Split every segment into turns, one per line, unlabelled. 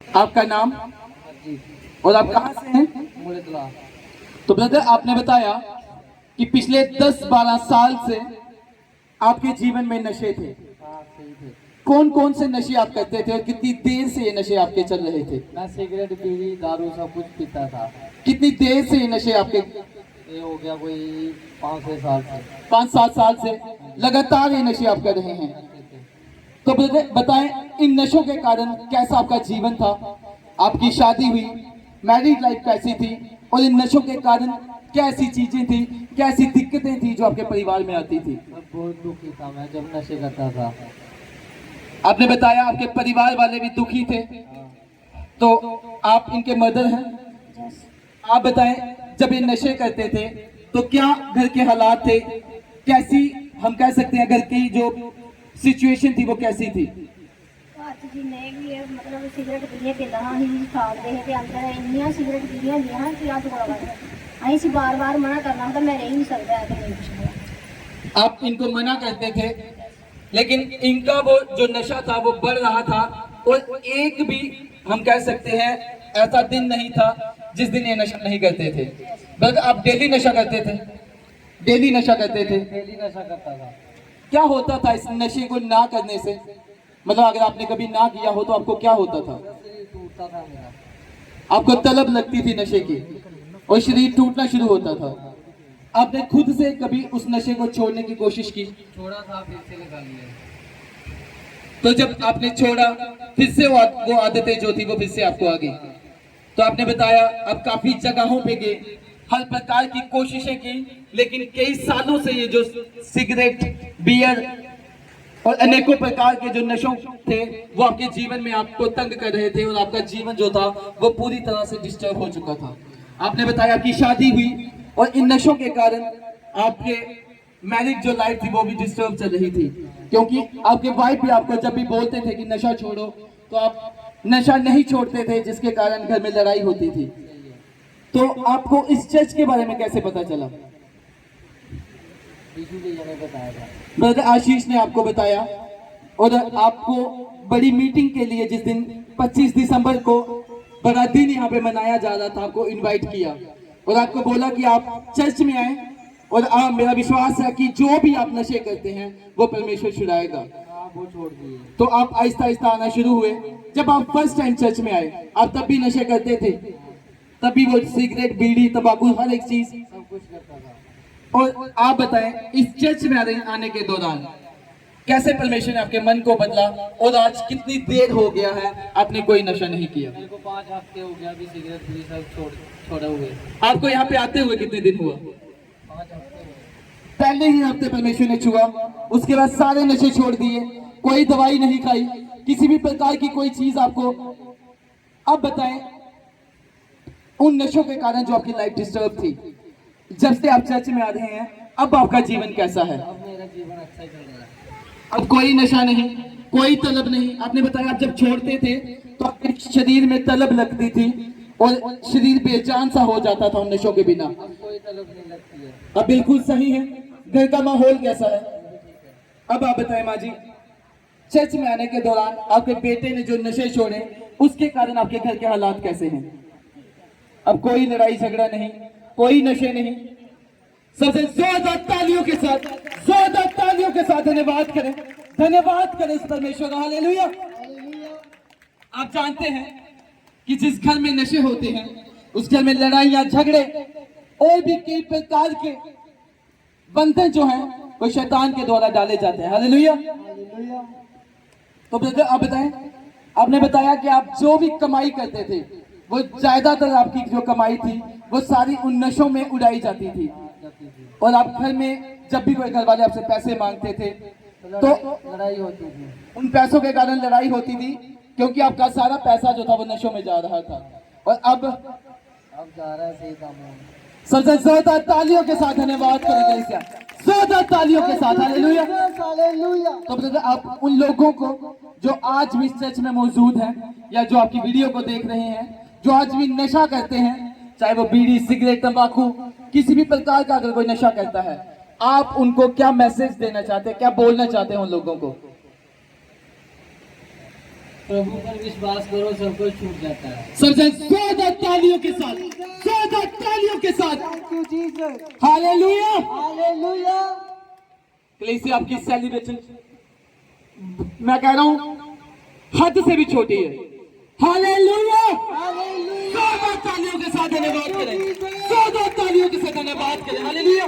आपका नाम और आप कहाँ से हैं? तो ब्रदर, आपने बताया कि पिछले 10-12 साल से आपके जीवन में नशे थे। कौन कौन से नशे आप करते थे और कितनी देर से ये नशे आपके चल रहे थे?
मैं सिगरेट, बीड़ी, दारू सब कुछ पीता था।
कितनी देर से ये नशे आपके?
ये हो गया कोई 5-6 साल से।
5-7 साल से लगातार ये नशे आप कर रहे हैं। तो ब्रदर बताएं, इन नशों के कारण कैसा आपका जीवन था? आपकी शादी हुई, मैरिड लाइफ कैसी थी? और इन नशों के कारण कैसी चीजें थी, कैसी दिक्कतें थी जो आपके परिवार में आती थी?
मैं बहुत दुखी था मैं जब नशे करता था।
आपने बताया आपके परिवार वाले भी दुखी थे, तो आप इनके मदर हैं। आप बताएं, जब ये नशे करते थे तो क्या घर के हालात थे, कैसी हम कह सकते हैं घर की जो सिचुएशन थी वो कैसी थी?
जी नहीं भी मतलब सिगरेट पीने पे दहा ही खाल रहे थे अंदर इन्नियां सिगरेट पीनियां दियां कि आप थोड़ा बार ऐसे बार-बार मना करना था, मैं रह ही नहीं सकता है नहीं कुछ।
आप इनको मना करते थे, लेकिन इनका वो जो नशा था वो बढ़ रहा था और एक भी हम कह सकते हैं ऐसा दिन नहीं था जिस दिन ये नशा नहीं करते थे। बल्कि आप डेली नशा करते थे, डेली नशा करते थे।
डेली नशा करता था।
क्या होता था इस नशे को ना करने से? मतलब अगर आपने कभी ना किया हो तो आपको क्या होता था?
शरीर टूटता था मेरा।
आपको तलब लगती थी नशे की और शरीर टूटना शुरू होता था। आपने खुद से कभी उस नशे को छोड़ने की कोशिश की?
छोड़ा था फिर से लगा लिया।
तो जब आपने छोड़ा फिर से वो आदतें जो थी वो फिर से आपको आ गई। तो आपने बताया अब काफी जगहों पे गए, हर प्रकार की कोशिशें की, लेकिन कई सालों से ये जो सिगरेट, बियर और अनेकों प्रकार के जो नशों थे वो आपके जीवन में आपको तंग कर रहे थे और आपका जीवन जो था वो पूरी तरह से डिस्टर्ब हो चुका था। आपने बताया कि शादी हुई और इन नशों के कारण आपके मैरिज जो लाइफ थी वो भी डिस्टर्ब चल रही थी, क्योंकि आपके वाइफ भी आपको जब भी बोलते थे कि नशा छोड़ो तो आप नशा नहीं छोड़ते थे, जिसके कारण घर में लड़ाई होती थी। तो आपको इस चर्च के बारे में कैसे पता चला?
ने बताया था।
ब्रदर आशीष ने आपको बताया और आपको बड़ी मीटिंग के लिए जिस दिन 25 दिसंबर को बड़ा दिन यहाँ पे मनाया जा रहा था आपको इनवाइट किया और आपको बोला कि आप चर्च में आए और मेरा विश्वास है कि जो भी आप नशे करते हैं वो परमेश्वर छुड़ाएगा।
वो छोड़ दिए।
तो आप आहिस्ता आहिस्ता आना शुरू हुए। जब आप फर्स्ट टाइम चर्च में आए आप तब भी नशे करते थे? तभी वो सिगरेट, बीड़ी, तंबाकू हर एक चीज
सब कुछ करता था।
और आप बताएं, इस चर्च में आने के दौरान कैसे परमेश्वर ने आपके मन को बदला और आज कितनी देर हो गया है आपने कोई नशा नहीं किया?
मेरे को 5 हफ्ते हो गया अभी सिगरेट बीड़ी सब छोड़े हुए।
आपको यहाँ पे आते हुए कितने दिन हुआ?
5 हफ्ते हुए।
पहले ही हफ्ते परमेश्वर ने छुआ, उसके बाद सारे नशे छोड़ दिए, कोई दवाई नहीं खाई, किसी भी प्रकार की कोई चीज आपको। अब बताएं, उन नशों के कारण जो आपकी लाइफ डिस्टर्ब थी, जब से आप चर्च में आ रहे हैं अब आपका जीवन कैसा है?
अब मेरा जीवन अच्छा ही चल रहा है।
अब कोई नशा नहीं, कोई तलब नहीं। आपने बताया आप जब छोड़ते थे तो आपके शरीर में तलब लगती थी और शरीर बेजान सा हो जाता था उन नशों के बिना।
अब कोई तलब नहीं लगती है।
अब बिल्कुल सही है। घर का माहौल कैसा है? अब आप बताएं माँ जी, चर्च में आने के दौरान आपके बेटे ने जो नशे छोड़े उसके कारण आपके घर के हालात कैसे हैं? अब कोई लड़ाई झगड़ा नहीं, कोई नशे नहीं। सबसे जोरदार तालियों के साथ, जोरदार तालियों के साथ धन्यवाद करें, धन्यवाद करें इस परमेश्वर का। हालेलुया। आप जानते हैं कि जिस घर में नशे होते हैं उस घर में लड़ाइयां, झगड़े और भी कई प्रकार के बंधन जो हैं वो शैतान के द्वारा डाले जाते हैं। हालेलुया। तो ब्रदर आप बताएं, आपने बताया कि आप जो भी कमाई करते थे वो ज्यादातर आपकी जो कमाई थी वो सारी उन नशों में उड़ाई जाती थी और आप घर में जब भी कोई घर वाले आपसे पैसे मांगते थे तो
लड़ाई होती थी।
उन पैसों के कारण लड़ाई होती थी, क्योंकि आपका सारा पैसा जो था वो नशों में जा रहा था। और अब
जा रहा है सही काम है।
सबसे जोरदार तालियों के साथ धन्यवाद करेंगे, क्या जोरदार तालियों के साथ। हालेलुया। तो ब्रदर आप उन लोगों को जो आज भी चर्च में मौजूद हैं या जो आपकी वीडियो को देख रहे हैं, जो आज भी नशा करते हैं, चाहे वो बीड़ी, सिगरेट, तंबाकू, किसी भी प्रकार का अगर कोई नशा करता है, आप उनको क्या मैसेज देना चाहते हैं, क्या बोलना चाहते हैं उन लोगों को?
प्रभु पर विश्वास करो, सब कुछ छूट जाता है।
सबसे जोरदार तालियों के साथ, जोरदार तालियों के साथ हालेलुया। कलीसिया आपकी सेलिब्रेशन मैं कह रहा हूं हद से भी छोटी है। हालेलुया। जोरदार तालियों के साथ धन्यवाद करें, जोरदार तालियों के साथ धन्यवाद करें। हालेलुया।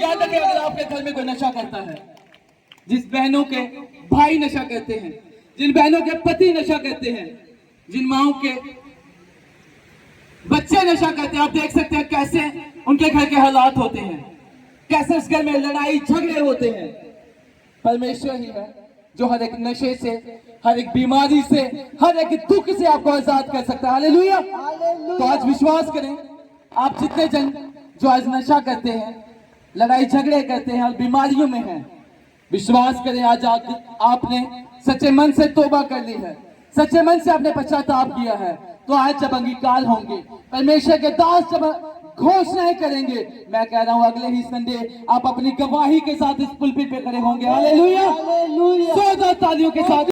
याद रखें, अगर आपके घर में कोई नशा करता है, जिस बहनों के भाई नशा करते हैं, जिन बहनों के पति नशा करते हैं, जिन माओं के बच्चे नशा करते हैं, आप देख सकते हैं कैसे उनके घर के हालात होते हैं, कैसे उस घर में लड़ाई झगड़े होते हैं। परमेश्वर ही है जो हर एक नशे से, हर एक बीमारी से, हर एक दुख से आपको आजाद कर सकता है। हालेलुया। तो आज विश्वास करें, आप जितने जन जो आज नशा करते हैं, लड़ाई झगड़े करते हैं और बीमारियों में हैं, विश्वास करें आज आपने सच्चे मन से तौबा कर ली है, सच्चे मन से आपने पश्चाताप किया है, तो आज जब अंगीकार होंगे, परमेश्वर के दास जब घोषणाएं करेंगे, मैं कह रहा हूं अगले ही संडे आप अपनी गवाही के साथ इस पुलपिट पे खड़े होंगे। हालेलुया। जोरदार तालियों के साथ